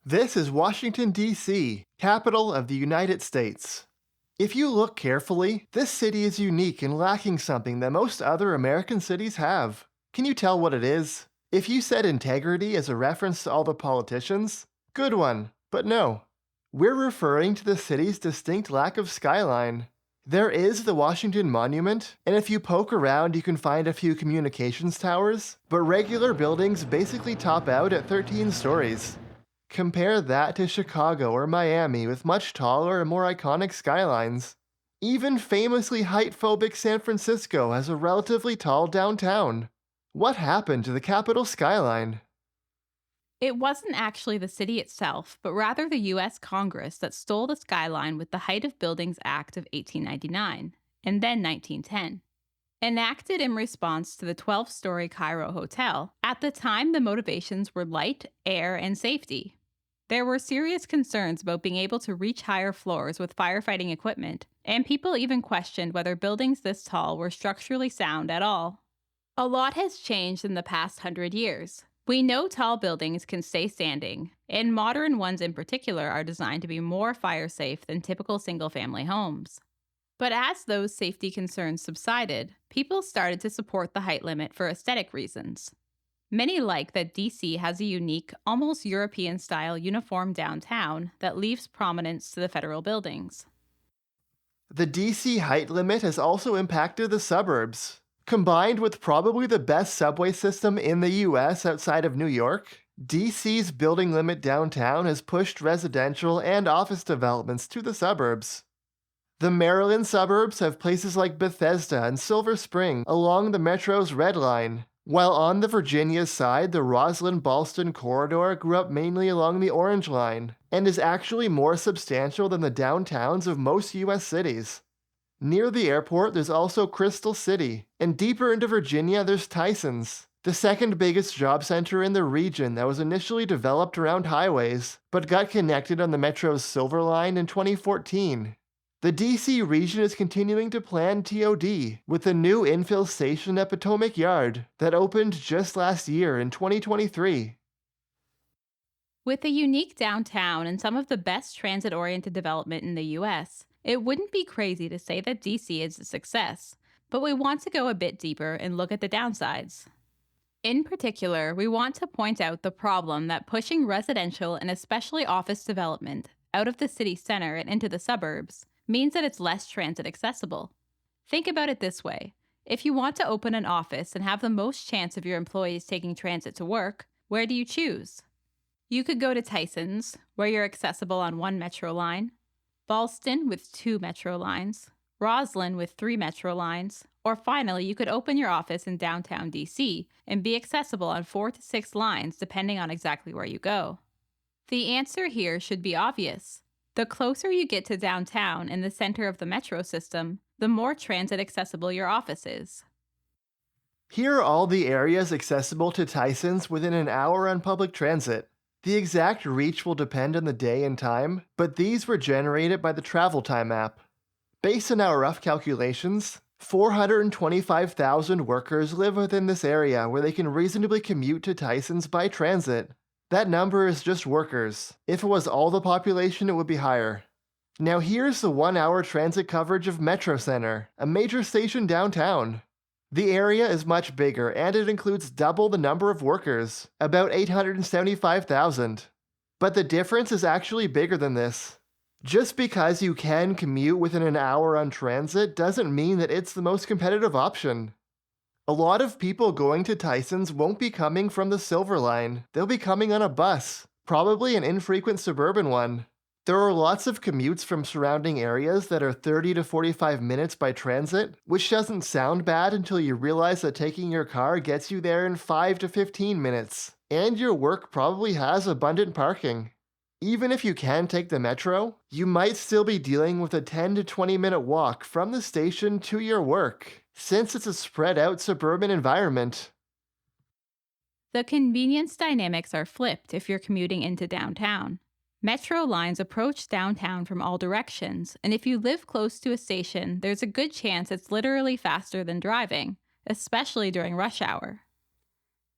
This is Washington, D.C., capital of the United States. If you look carefully, this city is unique and lacking something that most other American cities have. Can you tell what it is? If you said integrity as a reference to all the politicians, good one, but no. We're referring to the city's distinct lack of skyline. There is the Washington Monument, and if you poke around, you can find a few communications towers, but regular buildings basically top out at 13 stories. Compare that to Chicago or Miami with much taller and more iconic skylines. Even famously height-phobic San Francisco has a relatively tall downtown. What happened to the capital skyline? It wasn't actually the city itself, but rather the US Congress that stole the skyline with the Height of Buildings Act of 1899, and then 1910. Enacted in response to the 12-story Cairo Hotel, at the time the motivations were light, air, and safety. There were serious concerns about being able to reach higher floors with firefighting equipment, and people even questioned whether buildings this tall were structurally sound at all. A lot has changed in the past 100 years. We know tall buildings can stay standing, and modern ones in particular are designed to be more fire safe than typical single family homes. But as those safety concerns subsided, people started to support the height limit for aesthetic reasons. Many like that DC has a unique, almost European style uniform downtown that leaves prominence to the federal buildings. The DC height limit has also impacted the suburbs. Combined with probably the best subway system in the US outside of New York, DC's building limit downtown has pushed residential and office developments to the suburbs. The Maryland suburbs have places like Bethesda and Silver Spring along the Metro's Red Line, while on the Virginia side, the Roslyn-Ballston corridor grew up mainly along the Orange Line and is actually more substantial than the downtowns of most US cities. Near the airport, there's also Crystal City, and deeper into Virginia, there's Tysons, the second biggest job center in the region that was initially developed around highways, but got connected on the Metro's Silver Line in 2014. The DC region is continuing to plan TOD with a new infill station at Potomac Yard that opened just last year in 2023. With a unique downtown and some of the best transit oriented development in the US, it wouldn't be crazy to say that DC is a success, but we want to go a bit deeper and look at the downsides. In particular, we want to point out the problem that pushing residential and especially office development out of the city center and into the suburbs means that it's less transit accessible. Think about it this way. If you want to open an office and have the most chance of your employees taking transit to work, where do you choose? You could go to Tysons, where you're accessible on one metro line, Ballston with 2 metro lines, Roslyn with 3 metro lines, or finally, you could open your office in downtown DC and be accessible on 4 to 6 lines depending on exactly where you go. The answer here should be obvious. The closer you get to downtown in the center of the metro system, the more transit accessible your office is. Here are all the areas accessible to Tysons within an hour on public transit. The exact reach will depend on the day and time, but these were generated by the Travel Time app. Based on our rough calculations, 425,000 workers live within this area where they can reasonably commute to Tysons by transit. That number is just workers. If it was all the population, it would be higher. Now here's the 1-hour transit coverage of Metro Center, a major station downtown. The area is much bigger and it includes double the number of workers, about 875,000. But the difference is actually bigger than this. Just because you can commute within an hour on transit doesn't mean that it's the most competitive option. A lot of people going to Tysons won't be coming from the Silver Line. They'll be coming on a bus, probably an infrequent suburban one. There are lots of commutes from surrounding areas that are 30 to 45 minutes by transit, which doesn't sound bad until you realize that taking your car gets you there in 5 to 15 minutes, and your work probably has abundant parking. Even if you can take the metro, you might still be dealing with a 10 to 20 minute walk from the station to your work, since it's a spread out suburban environment. The convenience dynamics are flipped if you're commuting into downtown. Metro lines approach downtown from all directions, and if you live close to a station, there's a good chance it's literally faster than driving, especially during rush hour.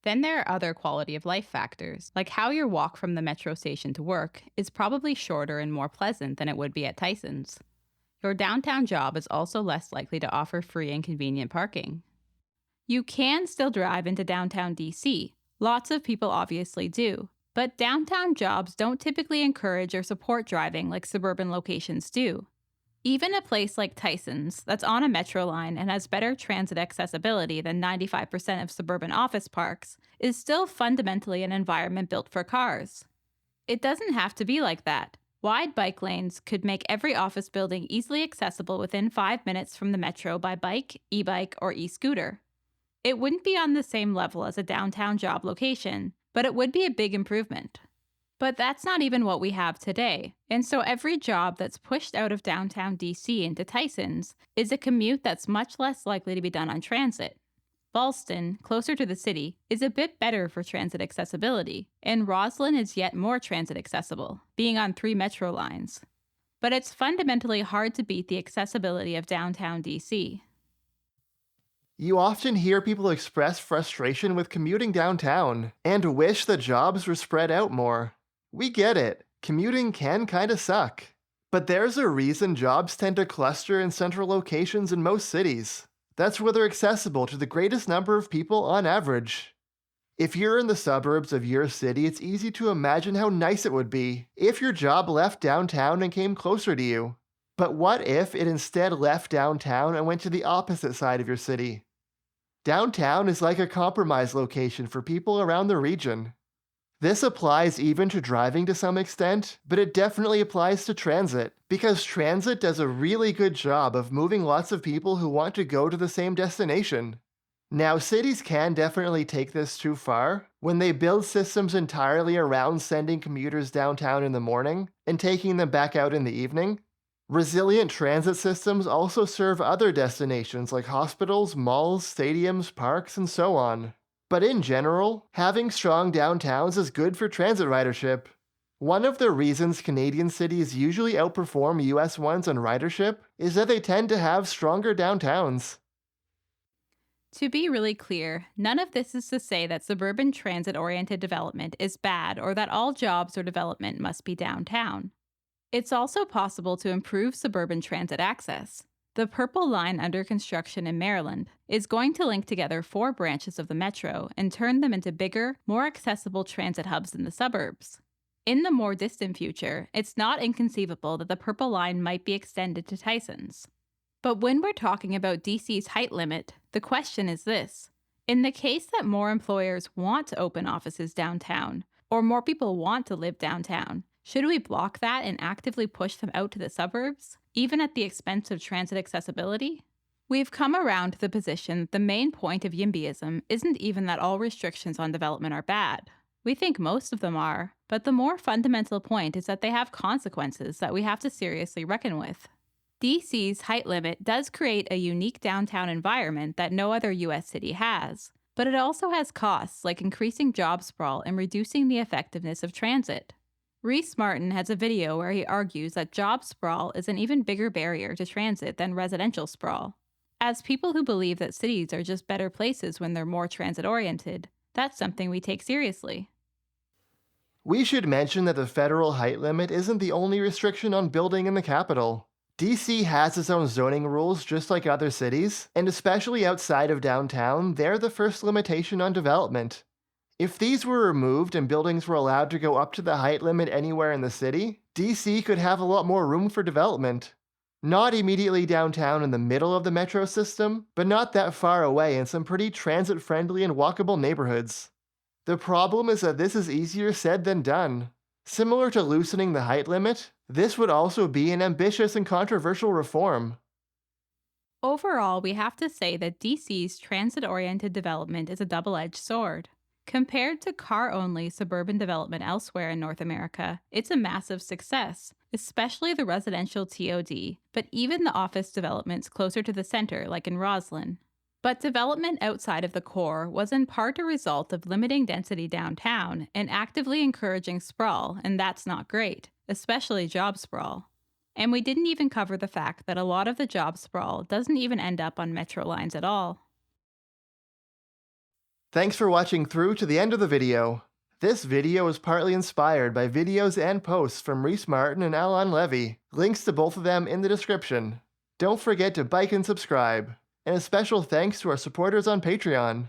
Then there are other quality of life factors, like how your walk from the metro station to work is probably shorter and more pleasant than it would be at Tyson's. Your downtown job is also less likely to offer free and convenient parking. You can still drive into downtown DC. Lots of people obviously do. But downtown jobs don't typically encourage or support driving like suburban locations do. Even a place like Tyson's, that's on a metro line and has better transit accessibility than 95% of suburban office parks, is still fundamentally an environment built for cars. It doesn't have to be like that. Wide bike lanes could make every office building easily accessible within 5 minutes from the metro by bike, e bike, or e scooter. It wouldn't be on the same level as a downtown job location, but it would be a big improvement. But that's not even what we have today. And so every job that's pushed out of downtown DC into Tyson's is a commute that's much less likely to be done on transit. Ballston, closer to the city, is a bit better for transit accessibility, and Roslyn is yet more transit accessible, being on 3 metro lines. But it's fundamentally hard to beat the accessibility of downtown DC. You often hear people express frustration with commuting downtown and wish the jobs were spread out more. We get it, commuting can kinda suck. But there's a reason jobs tend to cluster in central locations in most cities. That's where they're accessible to the greatest number of people on average. If you're in the suburbs of your city, it's easy to imagine how nice it would be if your job left downtown and came closer to you. But what if it instead left downtown and went to the opposite side of your city? Downtown is like a compromise location for people around the region. This applies even to driving to some extent, but it definitely applies to transit, because transit does a really good job of moving lots of people who want to go to the same destination. Now, cities can definitely take this too far when they build systems entirely around sending commuters downtown in the morning and taking them back out in the evening. Resilient transit systems also serve other destinations like hospitals, malls, stadiums, parks, and so on. But in general, having strong downtowns is good for transit ridership. One of the reasons Canadian cities usually outperform US ones on ridership is that they tend to have stronger downtowns. To be really clear, none of this is to say that suburban transit oriented development is bad or that all jobs or development must be downtown. It's also possible to improve suburban transit access. The Purple Line under construction in Maryland is going to link together 4 branches of the metro and turn them into bigger, more accessible transit hubs in the suburbs. In the more distant future, it's not inconceivable that the Purple Line might be extended to Tyson's. But when we're talking about DC's height limit, the question is this. In the case that more employers want to open offices downtown, or more people want to live downtown, should we block that and actively push them out to the suburbs, even at the expense of transit accessibility? We've come around to the position that the main point of YIMBYism isn't even that all restrictions on development are bad. We think most of them are, but the more fundamental point is that they have consequences that we have to seriously reckon with. DC's height limit does create a unique downtown environment that no other US city has, but it also has costs like increasing job sprawl and reducing the effectiveness of transit. Reese Martin has a video where he argues that job sprawl is an even bigger barrier to transit than residential sprawl. As people who believe that cities are just better places when they're more transit oriented, that's something we take seriously. We should mention that the federal height limit isn't the only restriction on building in the capital. DC has its own zoning rules just like other cities, and especially outside of downtown, they're the first limitation on development. If these were removed and buildings were allowed to go up to the height limit anywhere in the city, DC could have a lot more room for development. Not immediately downtown in the middle of the metro system, but not that far away in some pretty transit friendly and walkable neighborhoods. The problem is that this is easier said than done. Similar to loosening the height limit, this would also be an ambitious and controversial reform. Overall, we have to say that DC's transit oriented development is a double edged sword. Compared to car only suburban development elsewhere in North America, it's a massive success, especially the residential TOD, but even the office developments closer to the center, like in Roslyn. But development outside of the core was in part a result of limiting density downtown and actively encouraging sprawl, and that's not great, especially job sprawl. And we didn't even cover the fact that a lot of the job sprawl doesn't even end up on metro lines at all. Thanks for watching through to the end of the video. This video is partly inspired by videos and posts from Reese Martin and Alon Levy. Links to both of them in the description. Don't forget to like and subscribe. And a special thanks to our supporters on Patreon.